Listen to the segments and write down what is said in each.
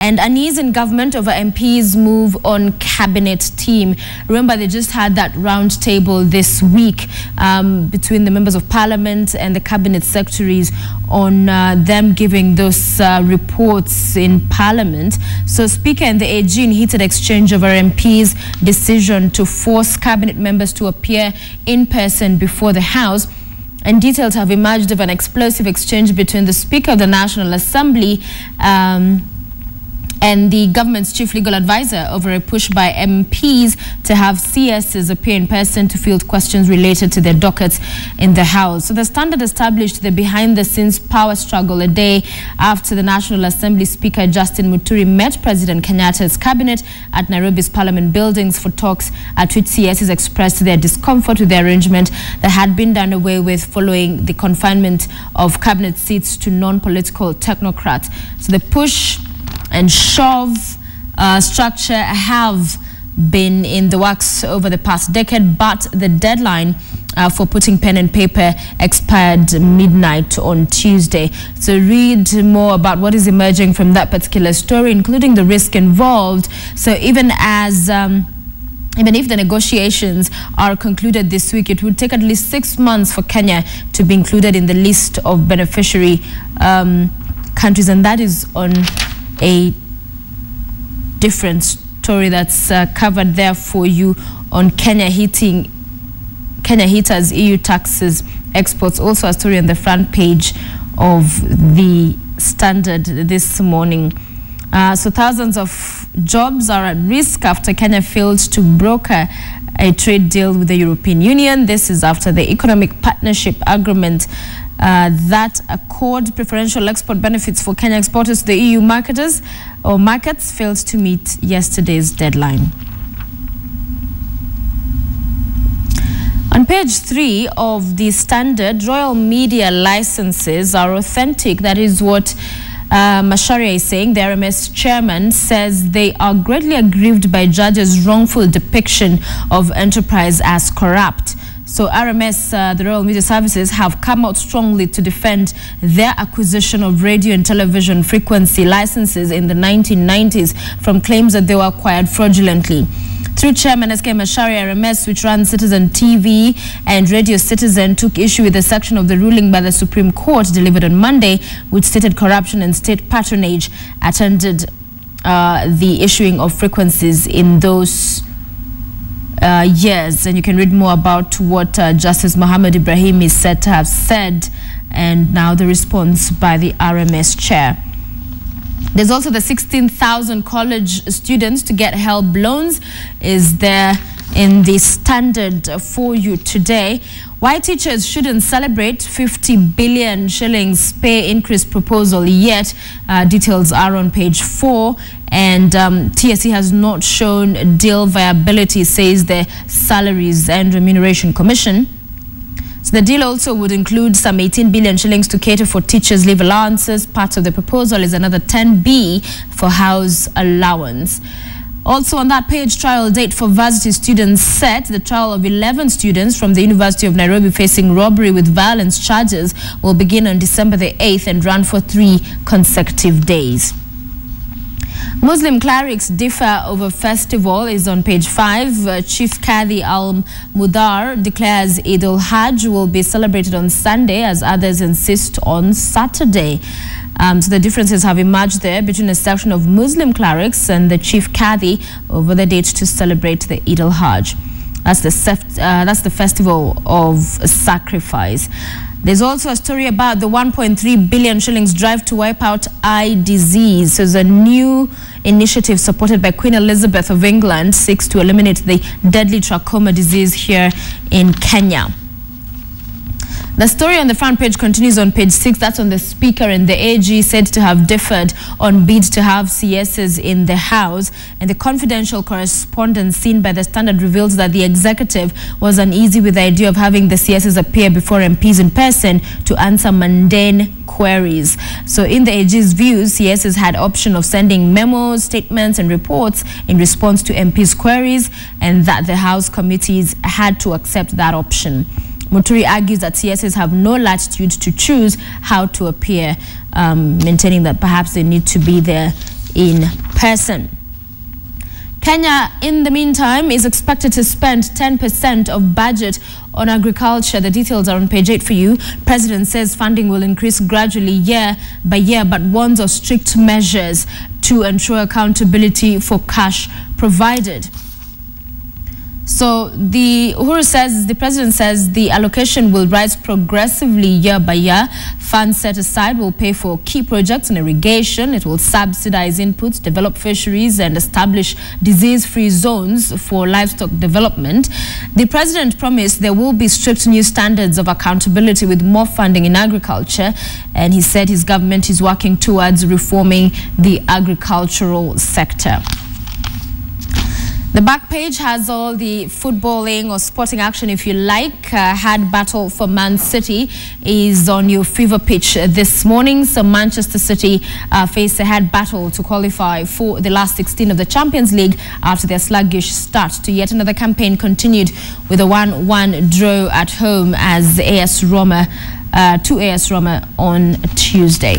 And unease in government over MPs move on cabinet team. Remember, they just had that round table this week between the members of parliament and the cabinet secretaries on them giving those reports in parliament. So Speaker and the AG in heated exchange over MPs' decision to force cabinet members to appear in person before the House. And details have emerged of an explosive exchange between the Speaker of the National Assembly and the government's chief legal advisor over a push by MPs to have CSs appear in person to field questions related to their dockets in the House. So the Standard established the behind-the-scenes power struggle a day after the National Assembly Speaker Justin Muturi met President Kenyatta's cabinet at Nairobi's Parliament buildings for talks at which CSs expressed their discomfort with the arrangement that had been done away with following the confinement of cabinet seats to non-political technocrats. So the push and shove structure have been in the works over the past decade, but the deadline for putting pen and paper expired midnight on Tuesday. So read more about what is emerging from that particular story, including the risk involved. So even if the negotiations are concluded this week, it would take at least 6 months for Kenya to be included in the list of beneficiary countries, and that is on a different story that's covered there for you on Kenya Heaters EU taxes exports. Also a story on the front page of the Standard this morning. So thousands of jobs are at risk after Kenya failed to broker a trade deal with the European Union. This is after the economic partnership agreement that accord preferential export benefits for Kenya exporters to the EU markets failed to meet yesterday's deadline. On page 3 of the Standard, Royal Media licenses are authentic. That is what Macharia is saying. The RMS chairman says they are greatly aggrieved by judges' wrongful depiction of enterprise as corrupt. So RMS, the Royal Media Services, have come out strongly to defend their acquisition of radio and television frequency licenses in the 1990s from claims that they were acquired fraudulently. Through Chairman SK Macharia, RMS, which runs Citizen TV and Radio Citizen, took issue with the section of the ruling by the Supreme Court delivered on Monday, which stated corruption and state patronage attended the issuing of frequencies in those years. And you can read more about what Justice Mohammed Ibrahim is said to have said, and now the response by the RMS chair. There's also the 16,000 college students to get help loans is there in the Standard for you today. Why teachers shouldn't celebrate 50 billion shillings pay increase proposal yet. Details are on page 4. And TSC has not shown deal viability, says the Salaries and Remuneration Commission. So the deal also would include some 18 billion shillings to cater for teachers' leave allowances. Part of the proposal is another 10B for house allowance. Also on that page, trial date for varsity students set. The trial of 11 students from the University of Nairobi facing robbery with violence charges will begin on December the 8th and run for 3 consecutive days. Muslim clerics differ over festival is on page 5. Chief Qadi Al-Mudar declares Eid al-Hajj will be celebrated on Sunday as others insist on Saturday. So the differences have emerged there between a section of Muslim clerics and the Chief Qadi over the date to celebrate the Eid al-Hajj. That's the festival of sacrifice. There's also a story about the 1.3 billion shillings drive to wipe out eye disease. So it's a new initiative supported by Queen Elizabeth of England, seeks to eliminate the deadly trachoma disease here in Kenya. The story on the front page continues on page 6. That's on the Speaker and the AG said to have differed on bid to have CSs in the House. And the confidential correspondence seen by the Standard reveals that the executive was uneasy with the idea of having the CSs appear before MPs in person to answer mundane queries. So in the AG's views, CSs had option of sending memos, statements and reports in response to MPs' queries, and that the House committees had to accept that option. Muturi argues that CSs have no latitude to choose how to appear, maintaining that perhaps they need to be there in person. Kenya, in the meantime, is expected to spend 10% of budget on agriculture. The details are on page 8 for you. President says funding will increase gradually year by year, but warns of strict measures to ensure accountability for cash provided. So the president says the allocation will rise progressively year by year. Funds set aside will pay for key projects in irrigation. It will subsidize inputs, develop fisheries, and establish disease-free zones for livestock development. The president promised there will be strict new standards of accountability with more funding in agriculture, and he said his government is working towards reforming the agricultural sector. The back page has all the footballing or sporting action, if you like. Hard battle for Man City is on your fever pitch this morning. So Manchester City face a hard battle to qualify for the last 16 of the Champions League after their sluggish start to yet another campaign continued with a 1-1 draw at home as AS Roma to AS Roma on Tuesday.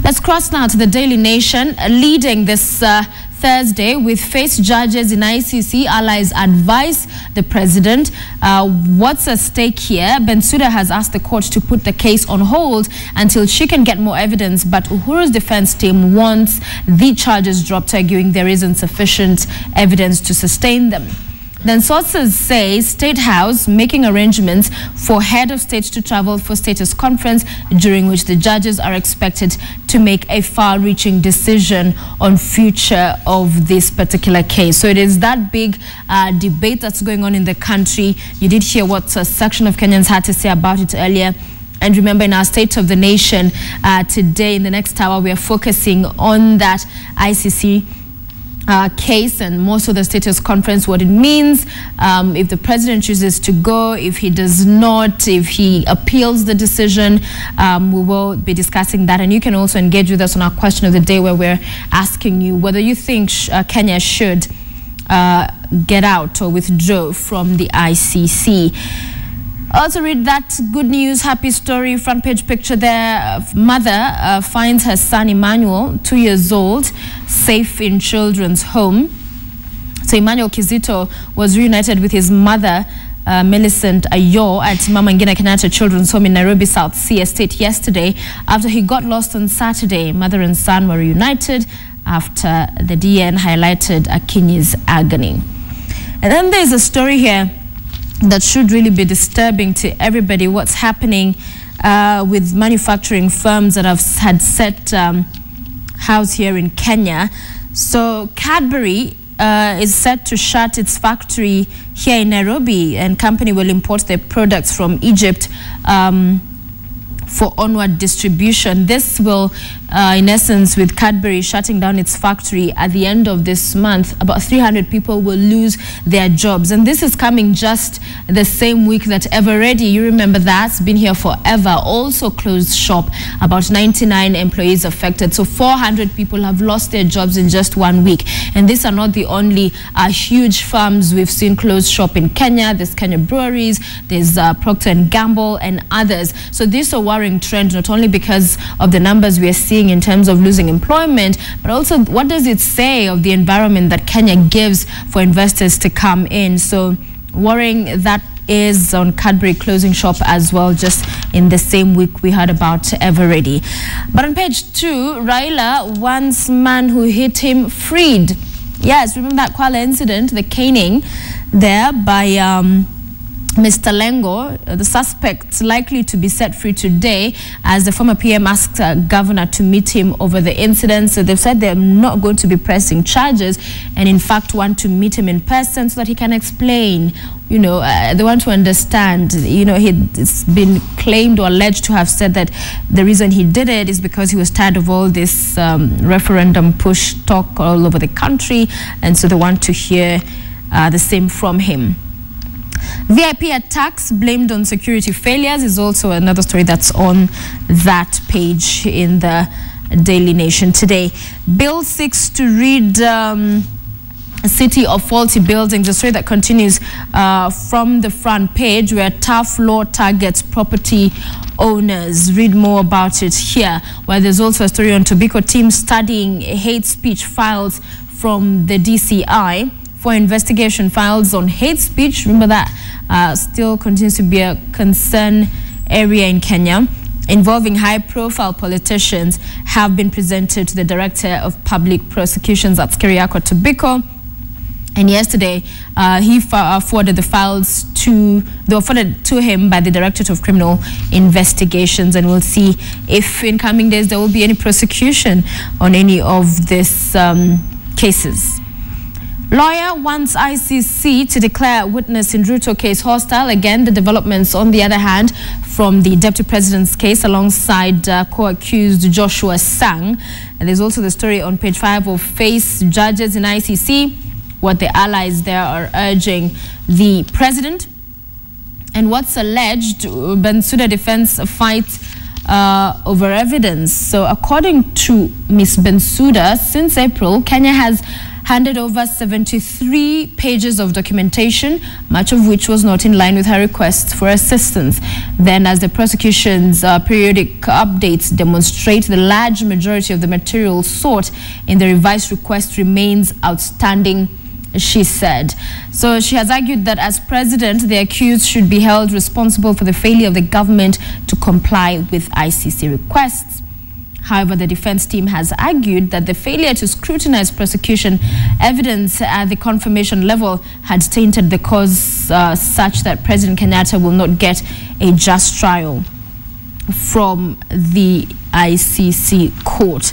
Let's cross now to the Daily Nation. Leading this Thursday with face judges in ICC, allies advise the president. What's at stake here? Bensouda has asked the court to put the case on hold until she can get more evidence, but Uhuru's defense team wants the charges dropped, arguing there isn't sufficient evidence to sustain them. Then sources say State House making arrangements for head of state to travel for status conference, during which the judges are expected to make a far-reaching decision on future of this particular case. So it is that big debate that's going on in the country. You did hear what a section of Kenyans had to say about it earlier. And remember, in our State of the Nation today, in the next hour, we are focusing on that ICC case and more so the status conference, what it means, if the president chooses to go, if he does not, if he appeals the decision. We will be discussing that, and you can also engage with us on our question of the day, where we're asking you whether you think Kenya should get out or withdraw from the ICC. Also read that good news, happy story, front page picture there. Mother finds her son Emmanuel, 2 years old, safe in children's home. So Emmanuel Kizito was reunited with his mother, Millicent Ayo, at Mama Ngina Kenyatta Children's Home in Nairobi South C Estate yesterday after he got lost on Saturday. Mother and son were reunited after the DN highlighted Akinyi's agony. And then there's a story here that should really be disturbing to everybody. What's happening with manufacturing firms that have had set house here in Kenya. So Cadbury is set to shut its factory here in Nairobi, and company will import their products from Egypt for onward distribution. This will, in essence, with Cadbury shutting down its factory at the end of this month, about 300 people will lose their jobs. And this is coming just the same week that Everready, you remember that's been here forever, also closed shop. About 99 employees affected. So 400 people have lost their jobs in just 1 week. And these are not the only huge firms we've seen close shop in Kenya. There's Kenya Breweries, there's Procter & Gamble and others. So this is a worrying trend, not only because of the numbers we are seeing in terms of losing employment, but also what does it say of the environment that Kenya gives for investors to come in. So worrying that is on Cadbury closing shop as well, just in the same week we heard about Everready. But on page 2, Raila wants man who hit him freed. Yes, remember that Kwale incident, the caning there by Mr. Lengo. The suspect's likely to be set free today as the former PM asked governor to meet him over the incident. So they've said they're not going to be pressing charges, and in fact want to meet him in person so that he can explain. You know, they want to understand. You know, it's been claimed or alleged to have said that the reason he did it is because he was tired of all this referendum push talk all over the country, and so they want to hear the same from him. VIP attacks blamed on security failures is also another story that's on that page in the Daily Nation today. Bill seeks to rid A city of faulty buildings, a story that continues from the front page, where tough law targets property owners. Read more about it here, where there's also a story on Tobacco team studying hate speech files from the DCI for investigation. Files on hate speech, remember that still continues to be a concern area in Kenya, involving high-profile politicians, have been presented to the Director of Public Prosecutions at Keriako Tobacco. And yesterday, he forwarded the files they were forwarded to him by the Directorate of Criminal Investigations, and we'll see if in coming days there will be any prosecution on any of these cases. Lawyer wants ICC to declare witness in Ruto case hostile. Again, the developments, on the other hand, from the Deputy President's case alongside co-accused Joshua Sang. And there's also the story on page 5 of Face Judges in ICC, what the allies there are urging the president, and what's alleged Bensouda defense fight over evidence. So according to Ms. Bensouda, since April, Kenya has handed over 73 pages of documentation, much of which was not in line with her requests for assistance. Then, as the prosecution's periodic updates demonstrate, the large majority of the material sought in the revised request remains outstanding, she said. So she has argued that as president, the accused should be held responsible for the failure of the government to comply with ICC requests. However, the defense team has argued that the failure to scrutinize prosecution evidence at the confirmation level had tainted the cause such that President Kenyatta will not get a just trial from the ICC court.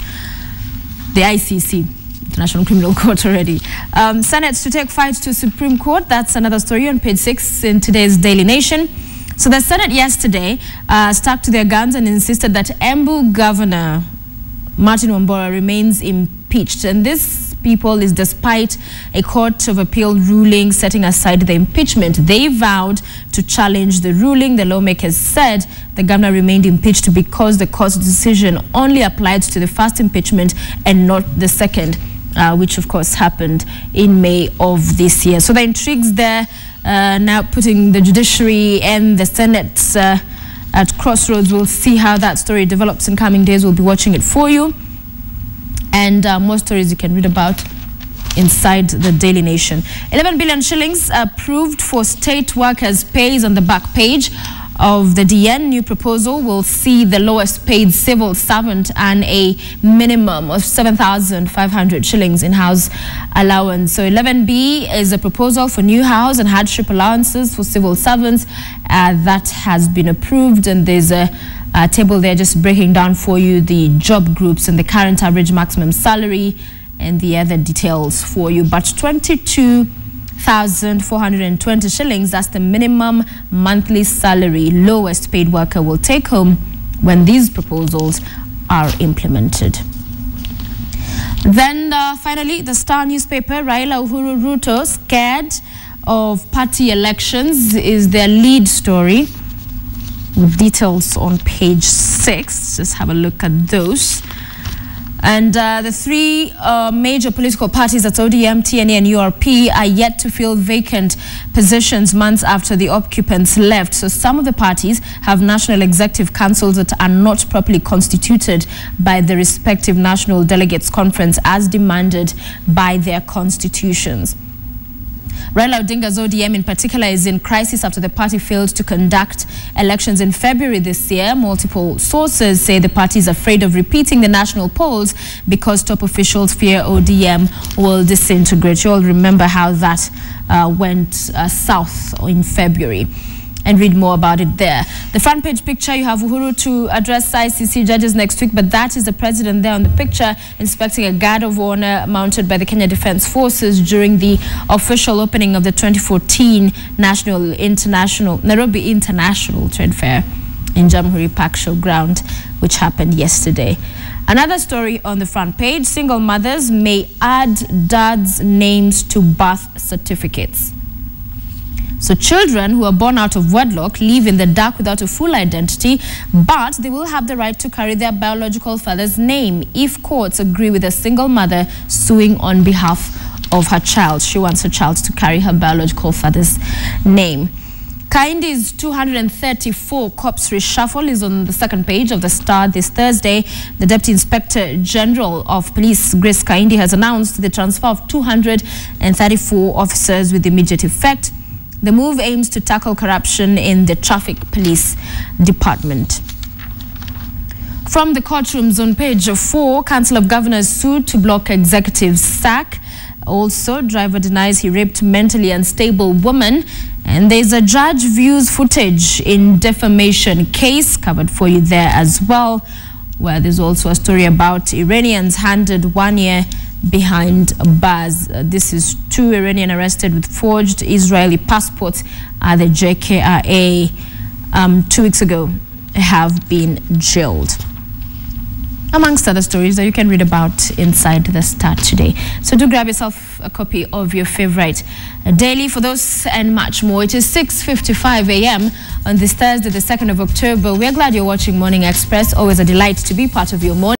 The ICC, International Criminal Court already. Senate to take fight to Supreme Court. That's another story on page 6 in today's Daily Nation. So the Senate yesterday stuck to their guns and insisted that Embu Governor Martin Wambora remains impeached. And this, people, is despite a Court of Appeal ruling setting aside the impeachment. They vowed to challenge the ruling. The lawmakers said the governor remained impeached because the court's decision only applied to the first impeachment and not the second, which of course happened in May of this year. So the intrigues there, now putting the judiciary and the Senate at crossroads. We'll see how that story develops in coming days. We'll be watching it for you. And more stories you can read about inside the Daily Nation. 11 billion shillings approved for state workers' pays on the back page of the DN. New proposal will see the lowest paid civil servant earn a minimum of 7,500 shillings in house allowance. So 11B is a proposal for new house and hardship allowances for civil servants that has been approved, and there's a table there just breaking down for you the job groups and the current average maximum salary and the other details for you. But 22,420 shillings, that's the minimum monthly salary lowest paid worker will take home when these proposals are implemented. Then finally, the Star newspaper, Raila Uhuru Ruto scared of party elections is their lead story, with details on page 6. Just have a look at those. And the three major political parties, that's ODM, TNA and URP, are yet to fill vacant positions months after the occupants left. So some of the parties have national executive councils that are not properly constituted by the respective National Delegates Conference as demanded by their constitutions. Raila Odinga's ODM in particular is in crisis after the party failed to conduct elections in February this year. Multiple sources say the party is afraid of repeating the national polls because top officials fear ODM will disintegrate. You all remember how that went south in February. And read more about it there. The front page picture, you have Uhuru to address ICC judges next week, but that is the president there on the picture inspecting a guard of honor mounted by the Kenya Defence Forces during the official opening of the 2014 Nairobi International Trade Fair in Jamhuri Park Showground, which happened yesterday. Another story on the front page, single mothers may add dads' names to birth certificates. So children who are born out of wedlock live in the dark without a full identity, but they will have the right to carry their biological father's name if courts agree with a single mother suing on behalf of her child. She wants her child to carry her biological father's name. Kaindi's 234 corpse reshuffle is on the second page of the Star this Thursday. The Deputy Inspector General of Police, Grace Kaindi, has announced the transfer of 234 officers with immediate effect. The move aims to tackle corruption in the Traffic Police Department. From the courtrooms on page 4, Council of Governors sued to block executive sack. Also, driver denies he raped mentally unstable woman. And there's a judge views footage in defamation case covered for you there as well, where there's also a story about Iranians handed 1 year behind bars. This is 2 Iranian arrested with forged Israeli passports at the JKIA 2 weeks ago have been jailed, amongst other stories that you can read about inside the Star today. So do grab yourself a copy of your favorite daily for those and much more. It is 6:55 a.m. on this Thursday, the 2nd of October. We are glad you're watching Morning Express. Always a delight to be part of your morning.